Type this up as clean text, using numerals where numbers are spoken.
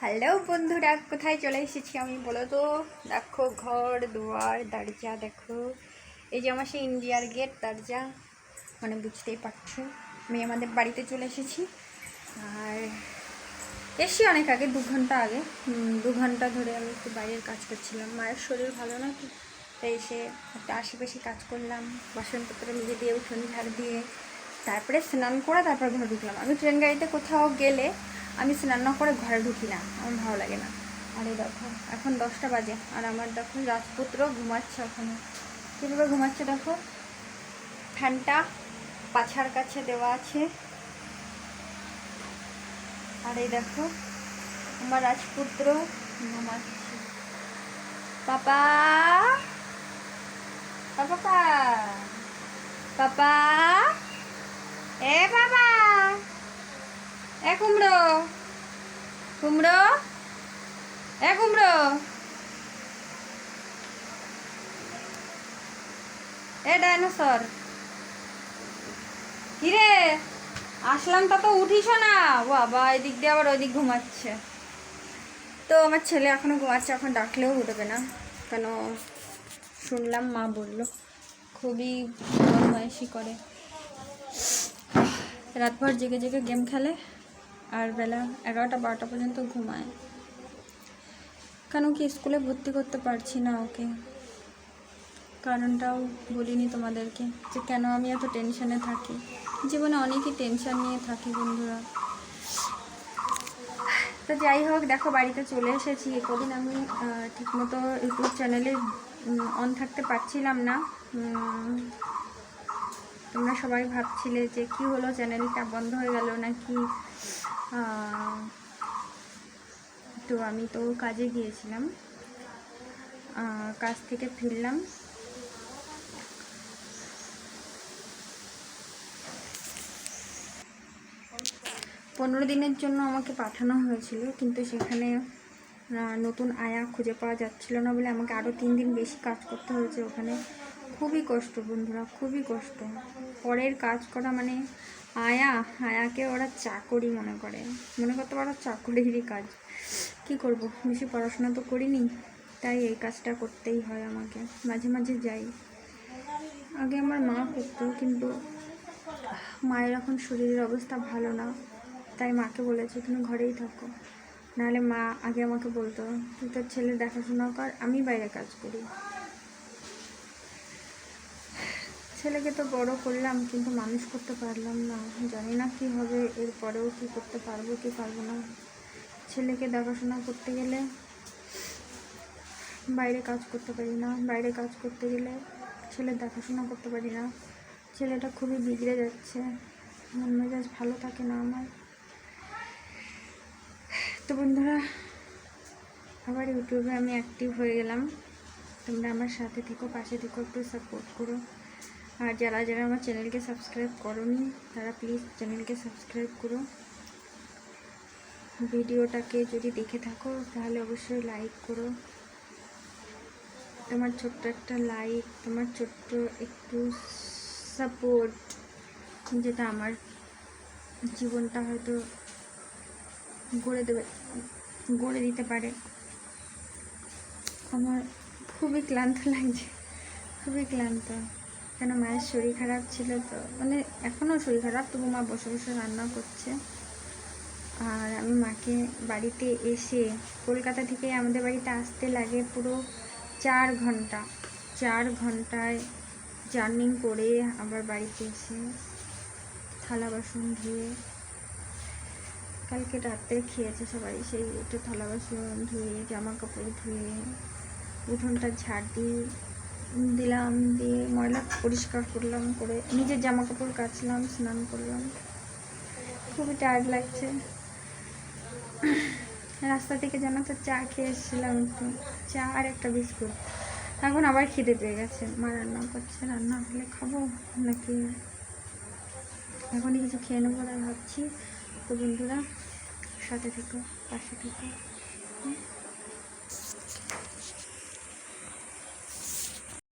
Hello বন্ধুরা, কোথায় চলে এসেছি আমি বলো তো? দেখো ঘর দুয়ার দরজা, দেখো এই যে আমার সেই ইন্ডিয়ার গেট দরজা, মানে বুঝতেই পারছো আমি আমাদের বাড়িতে চলে এসেছি। আর এসছি অনেক আগে, 2 ঘন্টা আগে। 2 ঘন্টা ধরে আমি একটু বাইরের কাজ করছিলাম, মায়ের শরীর ভালো না তো, তাই এসে একটা আশেপাশে কাজ করলাম, বাসনপত্র নিজে দিয়ে উঠোন ঝাড় দিয়ে তারপরে স্নান করে তারপর ঘরে ঢুকলাম। আমি ট্রেন গাড়িতে কোথাও গেলে আমি স্নান না করে ঘরে ঢুকি না, আমার ভালো লাগে না। আর এই দেখো এখন 10টা বাজে, আর আমার দেখো রাজপুত্র ঘুমাচ্ছে ওখানে। কীভাবে ঘুমাচ্ছে দেখো, ফ্যানটা পাছার কাছে দেওয়া আছে। আর এই দেখো আমার রাজপুত্র ঘুমাচ্ছে। পাপা পাপা পাপা, এ বাবা, এ কুমড়ো কুমড়ো, এ কুমড়ো, এ ডাইনোসর, কিরে আসলাম তা তো উঠিস না বাবা, এদিক দিয়ে আবার ওইদিক ঘুমাচ্ছে। তো আমার ছেলে এখনও ঘুমাচ্ছে, এখন ডাকলেও উঠবে না, কেন শুনলাম মা বলল খুবই বদমাইশি করে, রাতভর জেগে জেগে গেম খেলে আর বেলা 11টা 12টা পর্যন্ত ঘুমায়। কেন কি স্কুলে ভর্তি করতে পারছি না ওকে, কারণটাও বলিনি তোমাদেরকে যে কেন আমি এত টেনশানে থাকি। জীবনে অনেকই টেনশান নিয়ে থাকি বন্ধুরা। তো যাই হোক, দেখো বাড়িতে চলে এসেছি। কদিন আমি ঠিকমতো ইউটিউব চ্যানেলে অন থাকতে পারছিলাম না। তোমরা সবাই ভাবছিলে যে কি হলো, চ্যানেলটা বন্ধ হয়ে গেল নাকি। তো আমি তো কাজে গিয়েছিলাম, কাজ থেকে ফিরলাম। পনেরো দিনের জন্য আমাকে পাঠানো হয়েছিল, কিন্তু সেখানে নতুন আয়া খুঁজে পাওয়া যাচ্ছিল না বলে আমাকে আরও 3 দিন বেশি কাজ করতে হয়েছে ওখানে। খুবই কষ্ট বন্ধুরা, খুবই কষ্ট। পরের কাজ করা মানে আয়াকে ওরা চাকরি মনে করতে পারো, চাকরিরই কাজ। কি করব, বেশি পড়াশোনা তো করিনি, তাই এই কাজটা করতেই হয় আমাকে। মাঝে মাঝে যাই, আগে আমার মা করতো, কিন্তু মায়ের এখন শরীরের অবস্থা ভালো না, তাই মাকে বলেছে তুমি ঘরেই থাকো। নাহলে মা আগে আমাকে বলতো তুই তোর ছেলে দেখাশোনা কর, আমি বাইরে কাজ করি। ছেলেকে তো বড় করলাম, কিন্তু মানুষ করতে পারলাম না। জানি না কী হবে, এরপরেও কী করতে পারবো কি পারবো না। ছেলেকে দেখাশোনা করতে গেলে বাইরে কাজ করতে পারি না, বাইরে কাজ করতে গেলে ছেলের দেখাশোনা করতে পারি না। ছেলেটা খুবই বিগড়ে যাচ্ছে, মন মেজাজ ভালো থাকে না আমার। তো বন্ধুরা, আবার ইউটিউবে আমি অ্যাক্টিভ হয়ে গেলাম। তোমরা আমার সাথে থেকো, পাশে থেকো, একটু সাপোর্ট করো। আর যারা যারা আমার চ্যানেলকে সাবস্ক্রাইব করোনি তারা প্লিজ চ্যানেলকে সাবস্ক্রাইব করো। ভিডিওটাকে যদি দেখে থাকো তাহলে অবশ্যই লাইক করো। তোমার ছোট্ট একটা লাইক, তোমার ছোট্ট একটু সাপোর্ট, যেটা আমার জীবনটা হয়তো গড়ে দিতে পারে। আমার খুবই ক্লান্ত লাগছে, খুবই ক্লান্ত। কেন মায়ের শরীর খারাপ ছিল তো, মানে এখনও শরীর খারাপ, তবু মা বসে বসে রান্না করছে। আর আমি মাকে বাড়িতে এসে, কলকাতা থেকে আমাদের বাড়িতে আসতে লাগে পুরো 4 ঘন্টা। 4 ঘন্টায় জার্নি করে আবার বাড়িতে এসে থালা বাসন ধুয়ে, কালকে রাতে খেয়েছে সবাই, সেই একটু থালা বাসন ধুয়ে, জামা কাপড় ধুয়ে, উঠোনটা ঝাড় দিলাম, দিয়ে ময়লা পরিষ্কার করলাম, করে নিজের জামা কাপড় কাচলাম, স্নান করলাম। খুবই টায়ার্ড লাগছে। রাস্তা থেকে জানো তো চা খেয়ে এসেছিলাম, একটু চা আর একটা বিস্কুট। এখন আবার খিদে পেয়ে গেছে, মা রান্না করছে, রান্না হলে খাবো নাকি এখনই কিছু খেয়ে নেবো তাই ভাবছি। তো বন্ধুরা সাথে থেকো, পাশে থেকো।